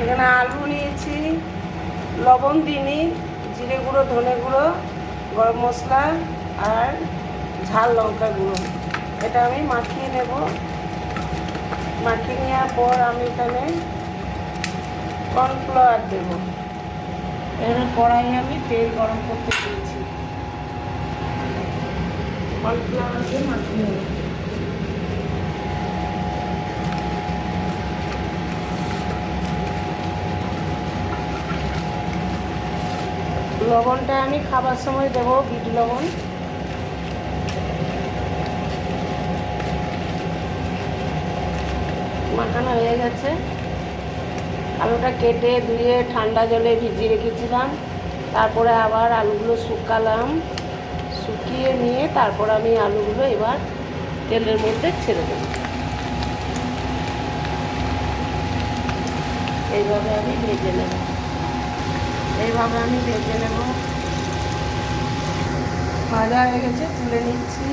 এখানে আলু নিয়েছি, লবণ দিইনি, জিরে গুঁড়ো, ধনে গুঁড়ো, গরম মশলা আর ঝাল লঙ্কা গুঁড়ো। এটা আমি মাখিয়ে নেব। মাখিয়ে নেওয়ার পর আমি এখানে কর্নফ্লাওয়ার দেবো। এখানে কড়াই আমি তেল গরম করতে দিয়েছি। কর্নফ্লাওয়ার দিয়ে মাখিয়ে নেব। লবণটা আমি খাবার সময় দেবো, বিট লবণ। মাখানো হয়ে গেছে। আলুটা কেটে ধুয়ে ঠান্ডা জলে ভিজিয়ে রেখেছিলাম। তারপরে আবার আলুগুলো শুকালাম, শুকিয়ে নিয়ে তারপর আমি আলুগুলো এবার তেলের মধ্যে ছেড়ে দেব। এইভাবে আমি ভেজে নেব। ভাজা হয়ে গেছে, তুলে নিচ্ছি।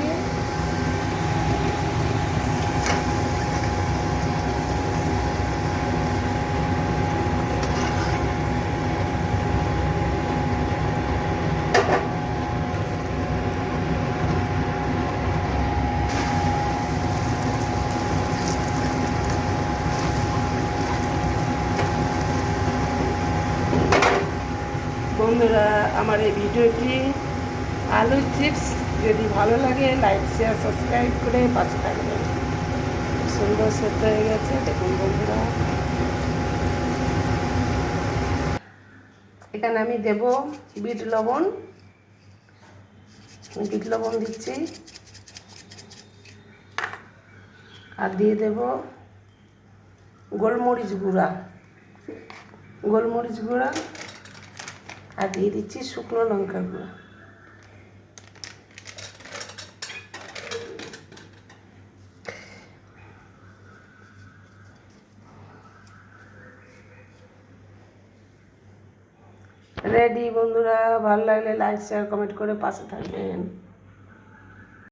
বন্ধুরা, আমার এই ভিডিওটি আলুর চিপস যদি ভালো লাগে লাইক, শেয়ার, সাবস্ক্রাইব করে পাশে থাকবেন। সুন্দর সেদ্ধ হয়ে গেছে, দেখুন বন্ধুরা। এখানে আমি দেব বিট লবণ। বিট লবণ দিচ্ছি আর দিয়ে দেব গোলমরিচ গুঁড়া আর দিয়ে দিচ্ছি শুকনো লঙ্কা গুঁড়া। রেডি বন্ধুরা। ভালো লাগলে লাইক, শেয়ার, কমেন্ট করে পাশে থাকবেন।